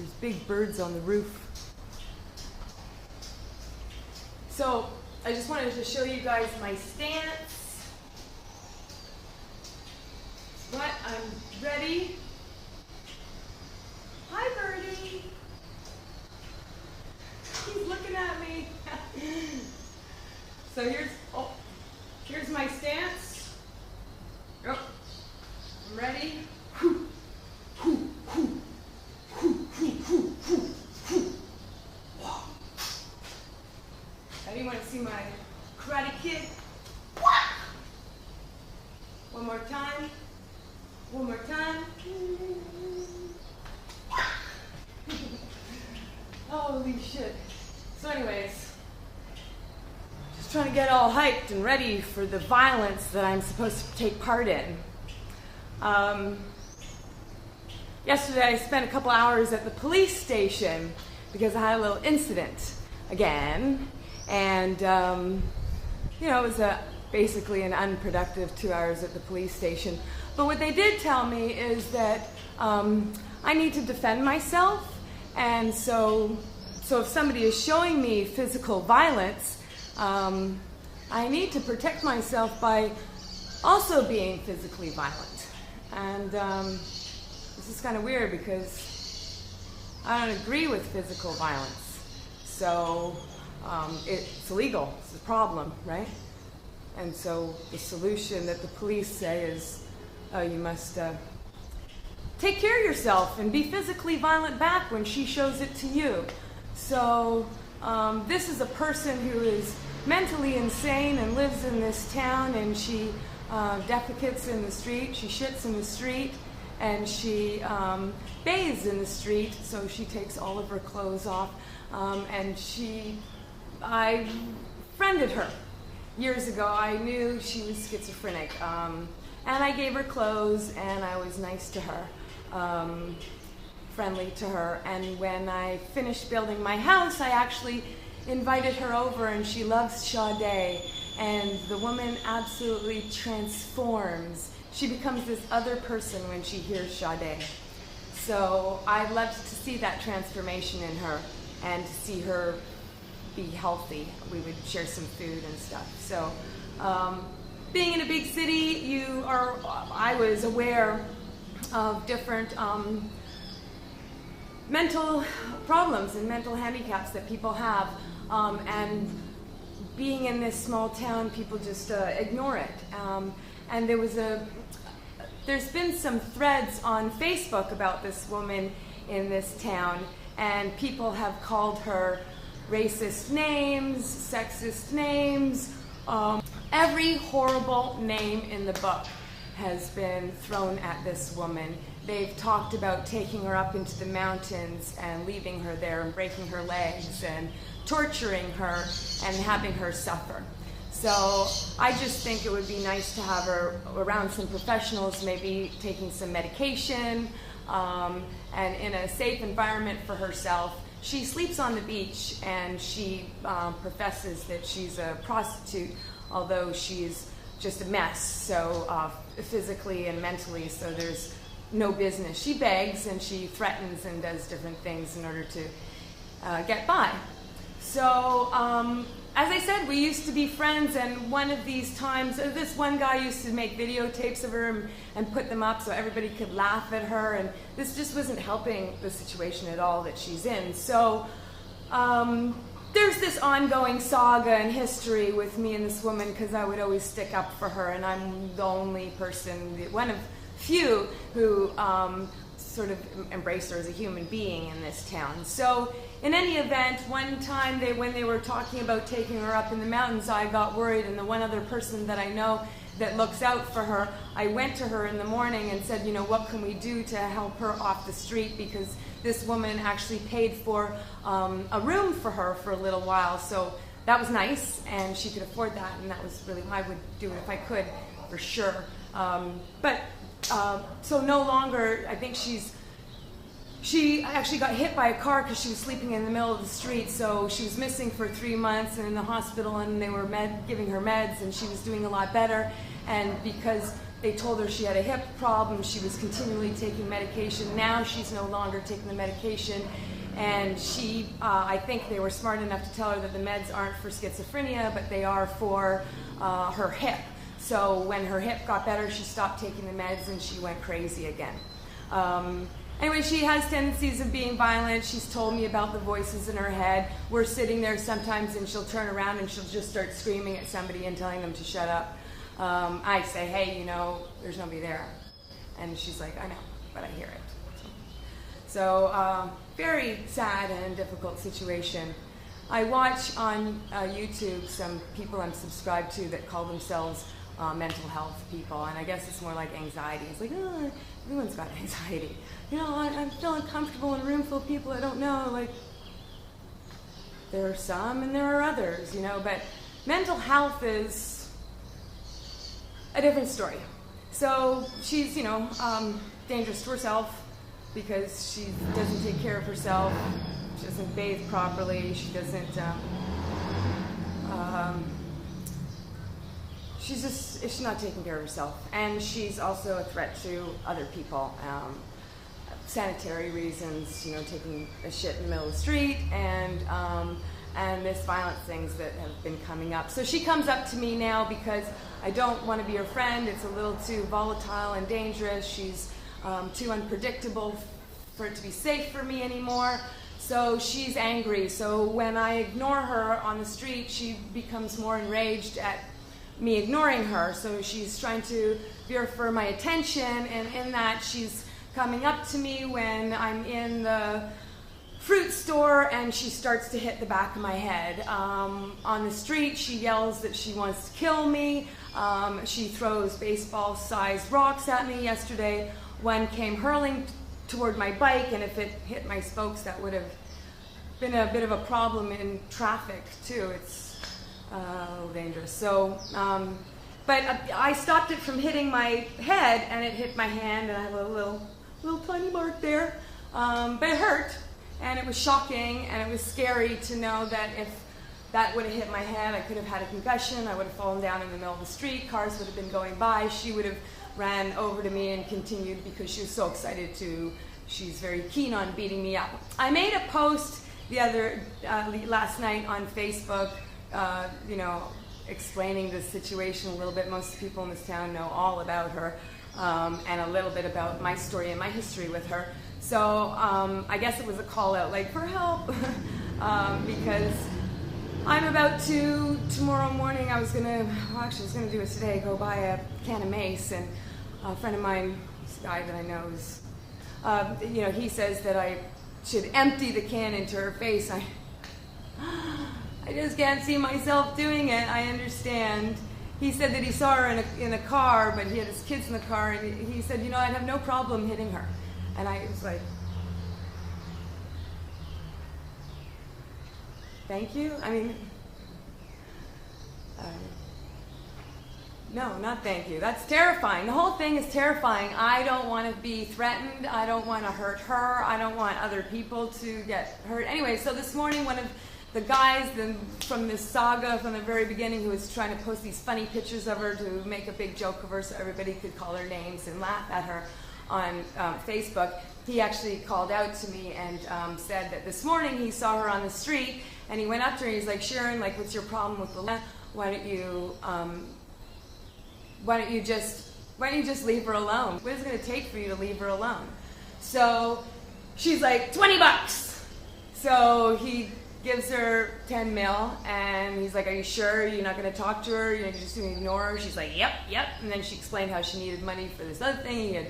There's big birds on the roof. So I just wanted to show you guys my stance. But I'm ready. Hi, birdie. He's looking at me. So here's my stance. Oh, I'm ready. Anyone see my Karate Kid? One more time. One more time. Holy shit. So anyways, just trying to get all hyped and ready for the violence that I'm supposed to take part in. Yesterday I spent a couple hours at the police station because I had a little incident again. And, you know, it was basically an unproductive 2 hours at the police station. But what they did tell me is that I need to defend myself. And so if somebody is showing me physical violence, I need to protect myself by also being physically violent. And this is kind of weird because I don't agree with physical violence. So it's illegal. It's a problem, right? And so the solution that the police say is, you must take care of yourself and be physically violent back when she shows it to you. So this is a person who is mentally insane and lives in this town, and she defecates in the street, she shits in the street, and she bathes in the street, so she takes all of her clothes off, and I friended her. Years ago, I knew she was schizophrenic, and I gave her clothes, and I was nice to her, friendly to her, and when I finished building my house, I actually invited her over, and she loves Sade, and the woman absolutely transforms. She becomes this other person when she hears Sade. So I loved to see that transformation in her and to see her be healthy. We would share some food and stuff. So being in a big city, I was aware of different mental problems and mental handicaps that people have. And being in this small town, people just ignore it. And there's been some threads on Facebook about this woman in this town, and people have called her racist names, sexist names, every horrible name in the book has been thrown at this woman. They've talked about taking her up into the mountains and leaving her there and breaking her legs and torturing her and having her suffer. So I just think it would be nice to have her around some professionals, maybe taking some medication, and in a safe environment for herself. She sleeps on the beach, and she professes that she's a prostitute, although she's just a mess, so physically and mentally, so there's no business. She begs and she threatens and does different things in order to get by. So, as I said, we used to be friends, and one of these times, this one guy used to make videotapes of her and put them up so everybody could laugh at her, and this just wasn't helping the situation at all that she's in. So, there's this ongoing saga and history with me and this woman, because I would always stick up for her, and I'm the only person, one of few, who sort of embraced her as a human being in this town. So in any event, one time when they were talking about taking her up in the mountains, I got worried, and the one other person that I know that looks out for her, I went to her in the morning and said, you know, what can we do to help her off the street, because this woman actually paid for a room for her for a little while, so that was nice, and she could afford that, and that was really, I would do it if I could, for sure. So no longer, I think she actually got hit by a car because she was sleeping in the middle of the street, so she was missing for 3 months and in the hospital, and they were giving her meds, and she was doing a lot better. And because they told her she had a hip problem. She was continually taking medication. Now she's no longer taking the medication. And she, I think they were smart enough to tell her that the meds aren't for schizophrenia, but they are for her hip. So when her hip got better, she stopped taking the meds and she went crazy again. Anyway, she has tendencies of being violent. She's told me about the voices in her head. We're sitting there sometimes and she'll turn around and she'll just start screaming at somebody and telling them to shut up. I say, hey, you know, there's nobody there. And she's like, I know, but I hear it. So very sad and difficult situation. I watch on YouTube some people I'm subscribed to that call themselves mental health people, and I guess it's more like anxiety. It's like, oh, everyone's got anxiety. You know, I'm feeling uncomfortable in a room full of people I don't know. Like, there are some and there are others, you know, but mental health is a different story. So she's, you know, dangerous to herself because she doesn't take care of herself. She doesn't bathe properly. She doesn't, she's not taking care of herself. And she's also a threat to other people. Sanitary reasons, you know, taking a shit in the middle of the street, and this violent things that have been coming up. So she comes up to me now because I don't want to be her friend. It's a little too volatile and dangerous. She's too unpredictable for it to be safe for me anymore. So she's angry. So when I ignore her on the street, she becomes more enraged at me ignoring her. So she's trying to veer for my attention, and in that she's coming up to me when I'm in the fruit store and she starts to hit the back of my head. On the street, she yells that she wants to kill me. She throws baseball-sized rocks at me. Yesterday, one came hurling toward my bike, and if it hit my spokes, that would have been a bit of a problem in traffic, too. It's a little dangerous. So, but I stopped it from hitting my head, and it hit my hand, and I have a little tiny mark there. But it hurt, and it was shocking, and it was scary to know that if that would have hit my head, I could have had a concussion, I would have fallen down in the middle of the street, cars would have been going by, she would have ran over to me and continued because she was so excited to, she's very keen on beating me up. I made a post last night on Facebook, you know, explaining the situation a little bit. Most people in this town know all about her, and a little bit about my story and my history with her. So I guess it was a call out, like, for help, because I'm about to, tomorrow morning, I was gonna do it today, go buy a can of mace, and a friend of mine, this guy that I know is, you know, he says that I should empty the can into her face. I just can't see myself doing it. I understand. He said that he saw her in a car, but he had his kids in the car, and he said, you know, I'd have no problem hitting her. And I was like, thank you? I mean, no, not thank you. That's terrifying. The whole thing is terrifying. I don't want to be threatened. I don't want to hurt her. I don't want other people to get hurt. Anyway, so this morning, one of the guys from this saga from the very beginning, who was trying to post these funny pictures of her to make a big joke of her so everybody could call her names and laugh at her on Facebook, he actually called out to me and said that this morning he saw her on the street, and he went up to her and he's like, Sharon, like, what's your problem with the land? Why don't you just leave her alone? What is it going to take for you to leave her alone? So she's like, $20. So he gives her 10 mil, and he's like, are you sure you're not going to talk to her? You're just going to ignore her? She's like, yep. And then she explained how she needed money for this other thing.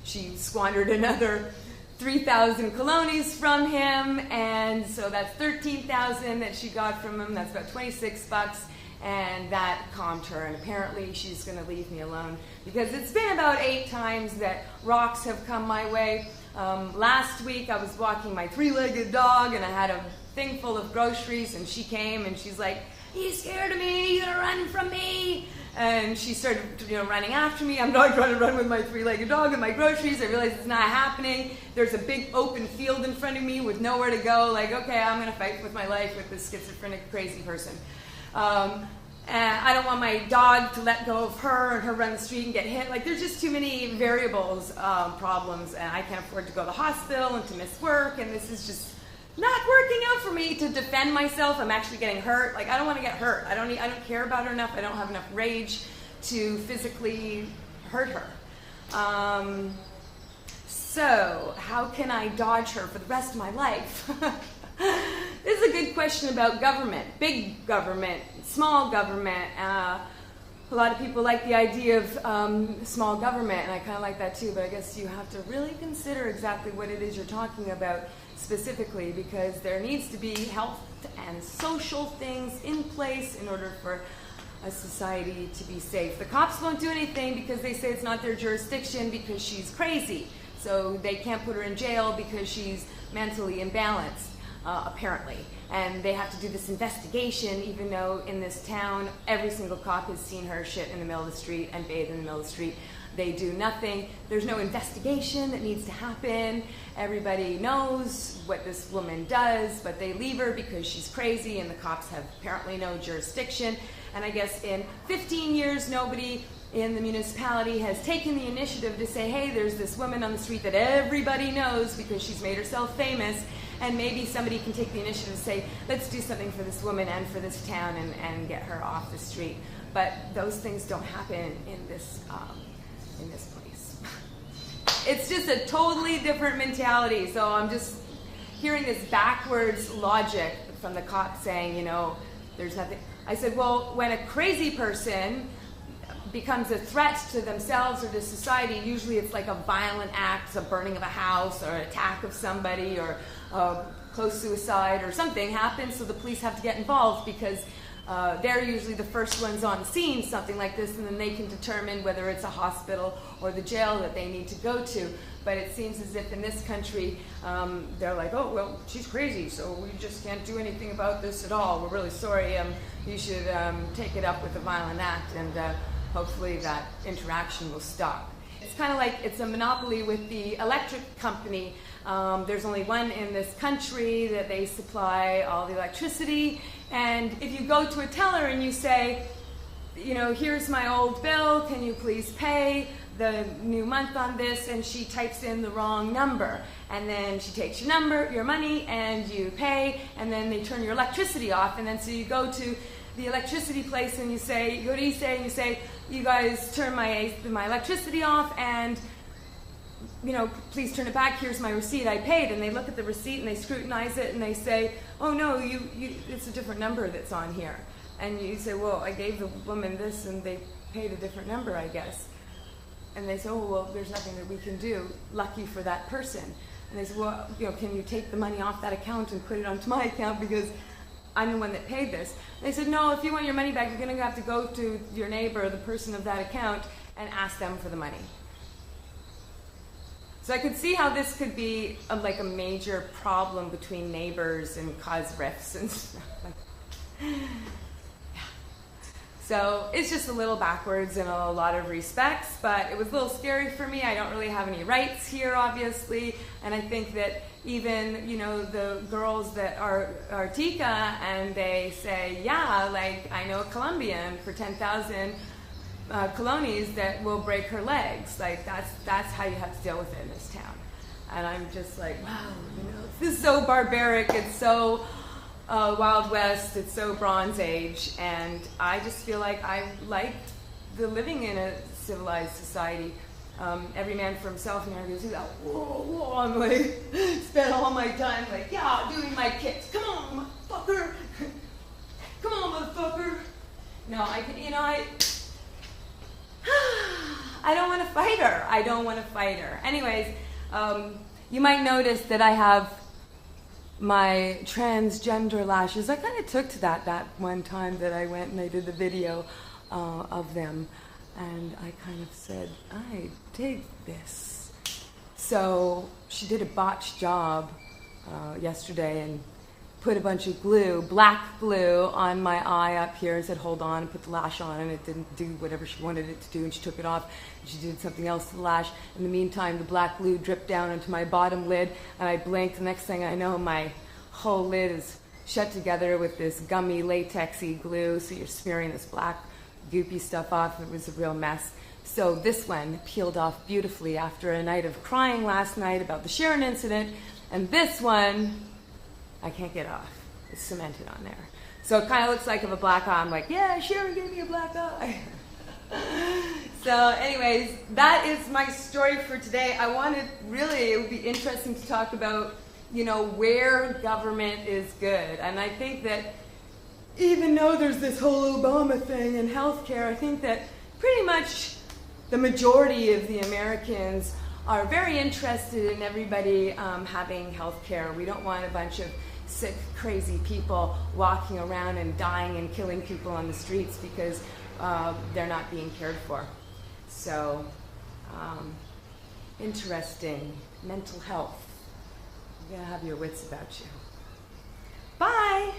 She squandered another 3,000 colones from him, and so that's 13,000 that she got from him. That's about $26, and that calmed her, and apparently she's going to leave me alone, because it's been about 8 times that rocks have come my way. Last week I was walking my 3-legged dog, and I had a thing full of groceries, and she came and she's like, are you scared of me? You're gonna run from me? And she started, running after me. I'm not trying to run with my 3-legged dog and my groceries. I realize it's not happening. There's a big open field in front of me with nowhere to go. Like, okay, I'm gonna fight with my life with this schizophrenic, crazy person. And I don't want my dog to let go of her and her run the street and get hit. Like, there's just too many variables, problems, and I can't afford to go to the hospital and to miss work, and this is just not working out for me to defend myself. I'm actually getting hurt. Like, I don't want to get hurt. I don't care about her enough. I don't have enough rage to physically hurt her. So how can I dodge her for the rest of my life? This is a good question about government. Big government, small government. A lot of people like the idea of small government, and I kind of like that too, but I guess you have to really consider exactly what it is you're talking about specifically, because there needs to be health and social things in place in order for a society to be safe. The cops won't do anything because they say it's not their jurisdiction because she's crazy. So they can't put her in jail because she's mentally imbalanced, apparently. And they have to do this investigation, even though in this town, every single cop has seen her shit in the middle of the street and bathe in the middle of the street. They do nothing. There's no investigation that needs to happen. Everybody knows what this woman does, but they leave her because she's crazy, and the cops have apparently no jurisdiction. And I guess in 15 years, nobody in the municipality has taken the initiative to say, hey, there's this woman on the street that everybody knows because she's made herself famous, and maybe somebody can take the initiative to say, let's do something for this woman and for this town and get her off the street. But those things don't happen in this place. It's just a totally different mentality. So I'm just hearing this backwards logic from the cops saying, you know, there's nothing. I said, well, when a crazy person becomes a threat to themselves or to society, usually it's like a violent act, a burning of a house or an attack of somebody or close suicide or something happens, so the police have to get involved because they're usually the first ones on scene, something like this, and then they can determine whether it's a hospital or the jail that they need to go to. But it seems as if in this country, they're like, oh, well, she's crazy, so we just can't do anything about this at all. We're really sorry. You should take it up with a violent act, and hopefully that interaction will stop. It's kind of like it's a monopoly with the electric company. There's only one in this country that they supply all the electricity. And if you go to a teller and you say, you know, here's my old bill, can you please pay the new month on this? And she types in the wrong number. And then she takes your number, your money, and you pay, and then they turn your electricity off. And then so you go to the electricity place and you say, you go to East Bay and you say, you guys turn my electricity off, and you know, please turn it back, here's my receipt, I paid. And they look at the receipt and they scrutinize it and they say, oh no, it's a different number that's on here. And you say, well, I gave the woman this and they paid a different number, I guess. And they say, oh, well, there's nothing that we can do, lucky for that person. And they say, well, you know, can you take the money off that account and put it onto my account because I'm the one that paid this? And they said, no, if you want your money back, you're going to have to go to your neighbor, the person of that account, and ask them for the money. So I could see how this could be like a major problem between neighbors and cause rifts and stuff. Yeah. So it's just a little backwards in a lot of respects, but it was a little scary for me. I don't really have any rights here, obviously, and I think that even, you know, the girls that are Tika and they say, yeah, like I know a Colombian for 10,000 colones that will break her legs. Like that's how you have to deal with it in this town. And I'm just like, wow, you know, this is so barbaric. It's so Wild West. It's so Bronze Age. And I just feel like I like the living in a civilized society. Every man for himself, and I goes, whoa, whoa. I'm like, spend all my time like, yeah, doing my kicks. Come on, motherfucker. Come on, motherfucker. No, I don't want to fight her. I don't want to fight her. Anyways, you might notice that I have my transgender lashes. I kind of took to that one time that I went and I did the video of them. And I kind of said, I dig this. So she did a botched job yesterday and put a bunch of glue, black glue, on my eye up here and said, hold on, and put the lash on, and it didn't do whatever she wanted it to do, and she took it off, and she did something else to the lash. In the meantime, the black glue dripped down into my bottom lid, and I blinked. The next thing I know, my whole lid is shut together with this gummy latexy glue, so you're smearing this black goopy stuff off. It was a real mess. So this one peeled off beautifully after a night of crying last night about the Sharon incident, and this one I can't get off. It's cemented on there. So it kind of looks like I have a black eye. I'm like, yeah, Sharon gave me a black eye. So anyways, that is my story for today. I wanted, really, it would be interesting to talk about, you know, where government is good. And I think that even though there's this whole Obama thing in healthcare, I think that pretty much the majority of the Americans are very interested in everybody having healthcare. We don't want a bunch of sick, crazy people walking around and dying and killing people on the streets because they're not being cared for. So, interesting. Mental health. You gotta have your wits about you. Bye!